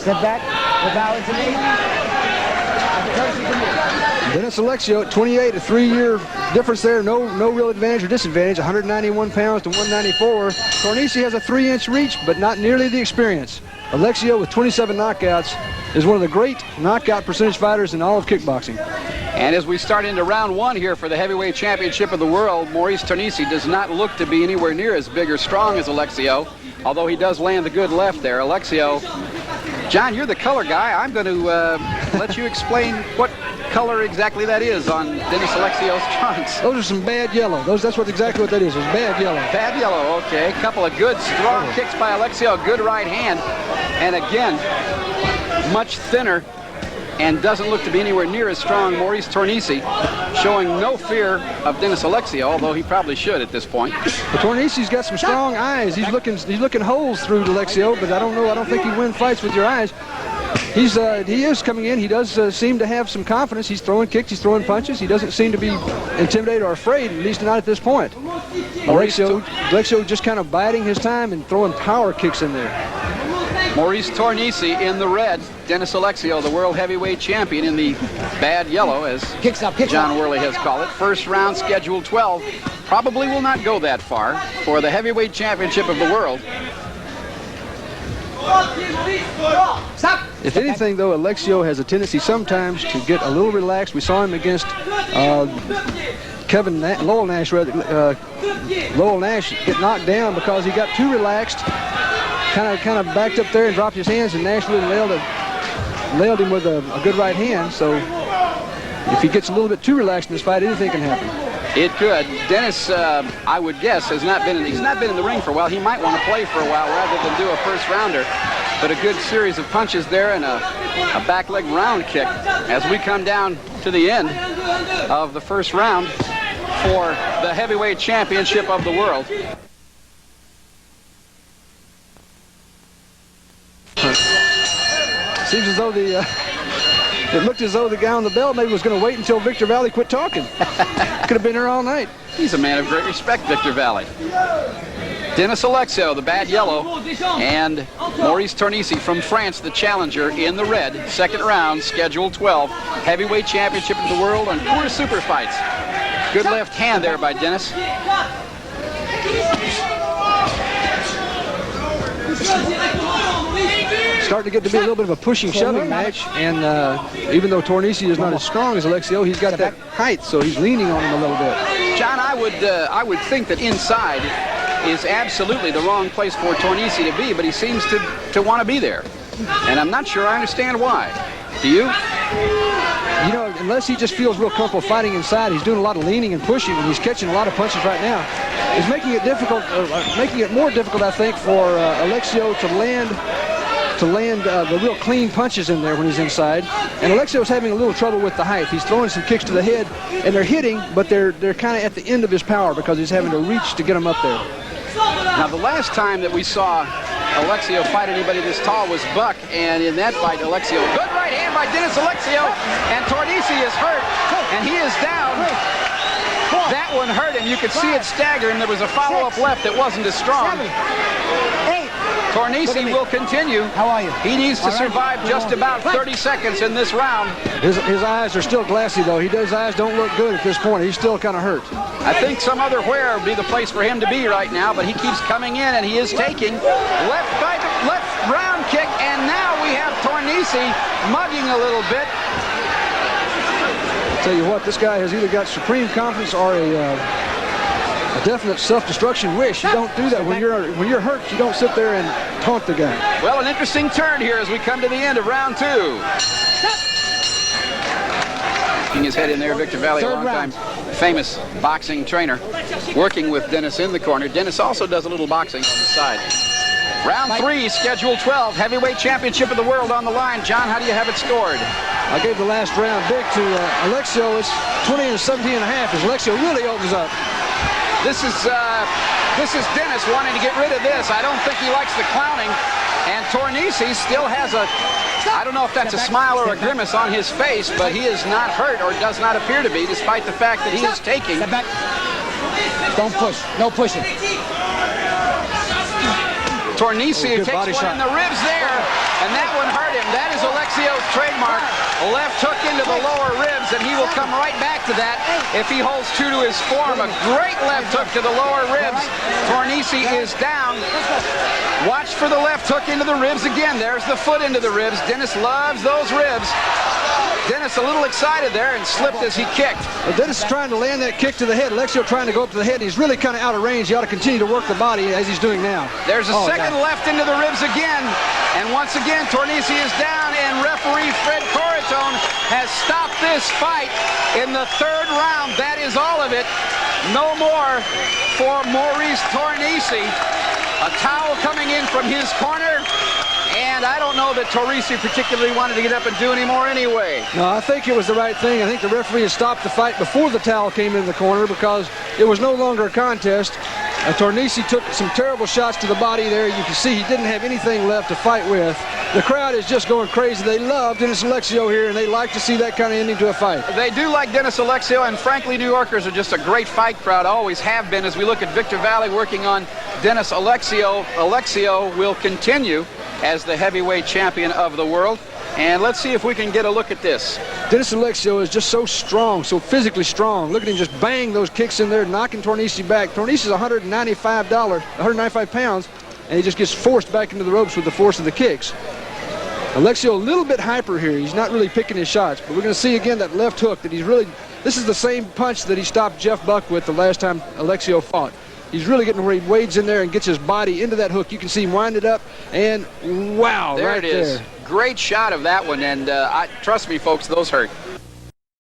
Step back. The bow into me. Dennis Alexio at 28, a 3-year difference there. No real advantage or disadvantage. 191 pounds to 194. Tornesi has a 3-inch reach, but not nearly the experience. Alexio with 27 knockouts is one of the great knockout percentage fighters in all of kickboxing. And as we start into round 1 here for the heavyweight championship of the world, Maurice Tornesi does not look to be anywhere near as big or strong as Alexio, although he does land the good left there. Alexio, John, you're the color guy. I'm going to let you explain what color exactly that is on Dennis Alexio's trunks. Those are some bad yellow. That's exactly what that is. It's bad yellow. Bad yellow, okay. A couple of good, strong kicks by Alexio. Good right hand. And again, much thinner and doesn't look to be anywhere near as strong. Maurice Tornesi showing no fear of Dennis Alexio, although he probably should at this point. But Tornesi's got some strong eyes. He's looking holes through Alexio, but I don't think he wins fights with your eyes. He is coming in. He does seem to have some confidence. He's throwing kicks. He's throwing punches. He doesn't seem to be intimidated or afraid, at least not at this point. Alexio just kind of biding his time and throwing power kicks in there. Maurice Tornesi in the red. Dennis Alexio, the world heavyweight champion, in the bad yellow, as John Worley has called it. First round, scheduled 12. Probably will not go that far for the heavyweight championship of the world. If anything, though, Alexio has a tendency sometimes to get a little relaxed. We saw him against Lowell Nash get knocked down because he got too relaxed, kind of backed up there and dropped his hands, and Nash really nailed him with a good right hand. So if he gets a little bit too relaxed in this fight, anything can happen. It could. Dennis, I would guess, he's not been in the ring for a while. He might want to play for a while rather than do a first rounder. But a good series of punches there and a back leg round kick as we come down to the end of the first round for the heavyweight championship of the world. Seems as though it looked as though the guy on the bell maybe was going to wait until Victor Valley quit talking. Could have been here all night. He's a man of great respect, Victor Valley. Dennis Alexio, the bad yellow, and Maurice Tornesi from France, the challenger, in the red. Second round, scheduled 12. Heavyweight championship of the world on Pure Super Fights. Good left hand there by Dennis. Starting to get to be a little bit of a pushing, shoving match, and even though Tornesi is not as strong as Alexio, he's got that height, so he's leaning on him a little bit. John, I would think that inside is absolutely the wrong place for Tornesi to be, but he seems to want to be there, and I'm not sure I understand why. Do you? You know, unless he just feels real comfortable fighting inside, he's doing a lot of leaning and pushing, and he's catching a lot of punches right now. It's making it difficult, making it more difficult, I think, for Alexio to land the real clean punches in there when he's inside. And Alexio's having a little trouble with the height. He's throwing some kicks to the head, and they're hitting, but they're kind of at the end of his power because he's having to reach to get them up there. Now, the last time that we saw Alexio fight anybody this tall was Buck, and in that fight, Alexio, good right hand by Dennis Alexio, and Tornesi is hurt, and he is down. That one hurt him. You could see it stagger him. There was a follow-up left that wasn't as strong. Tornesi will continue. How are you? He needs to survive just about 30 seconds in this round. His eyes are still glassy, though. His eyes don't look good at this point. He's still kind of hurt. I think some other where would be the place for him to be right now, but he keeps coming in, and he is taking left round kick, and now we have Tornesi mugging a little bit. Tell you what, this guy has either got supreme confidence or a definite self-destruction wish. You don't do that when you're hurt. You don't sit there and taunt the guy. Well, an interesting turn here as we come to the end of round 2. Keeping his head in there, Victor Valley, a long-time famous boxing trainer, working with Dennis in the corner. Dennis also does a little boxing on the side. Round 3, scheduled 12, heavyweight championship of the world on the line. John, how do you have it scored? I gave the last round big to Alexio. It's 20-17.5 as Alexio really opens up. This is Dennis wanting to get rid of this. I don't think he likes the clowning. And Tornesi still has I don't know if that's a smile or a grimace on his face, but he is not hurt or does not appear to be, despite the fact that he is taking. Step back. Don't push. No pushing. Tornesi takes one in the ribs there, and that one hurt him. trademark, left hook into the lower ribs, and he will come right back to that if he holds true to his form. A great left hook to the lower ribs. Tornesi is down. Watch for the left hook into the ribs again. There's the foot into the ribs. Dennis loves those ribs. Dennis a little excited there and slipped as he kicked. Well, Dennis is trying to land that kick to the head. Alexio trying to go up to the head. He's really kind of out of range. He ought to continue to work the body as he's doing now. There's a second left into the ribs again. And once again, Tornesi is down, and referee Fred Corritone has stopped this fight in the third round. That is all of it. No more for Maurice Tornesi. A towel coming in from his corner. And I don't know that Tornesi particularly wanted to get up and do any more anyway. No, I think it was the right thing. I think the referee had stopped the fight before the towel came in the corner because it was no longer a contest. Tornesi took some terrible shots to the body there. You can see he didn't have anything left to fight with. The crowd is just going crazy. They love Dennis Alexio here, and they like to see that kind of ending to a fight. They do like Dennis Alexio, and frankly, New Yorkers are just a great fight crowd, always have been. As we look at Victor Valley working on Dennis Alexio, Alexio will continue as the heavyweight champion of the world. And let's see if we can get a look at this. Dennis Alexio is just so strong, so physically strong. Look at him just bang those kicks in there, knocking Tornesi back. Tornesi's 195 pounds, and he just gets forced back into the ropes with the force of the kicks. Alexio a little bit hyper here. He's not really picking his shots, but we're going to see again that left hook that he's really, this is the same punch that he stopped Jeff Buck with the last time Alexio fought. He's really getting where he wades in there and gets his body into that hook. You can see him wind it up, and wow, there right it is. there. Great shot of that one, and trust me, folks, those hurt.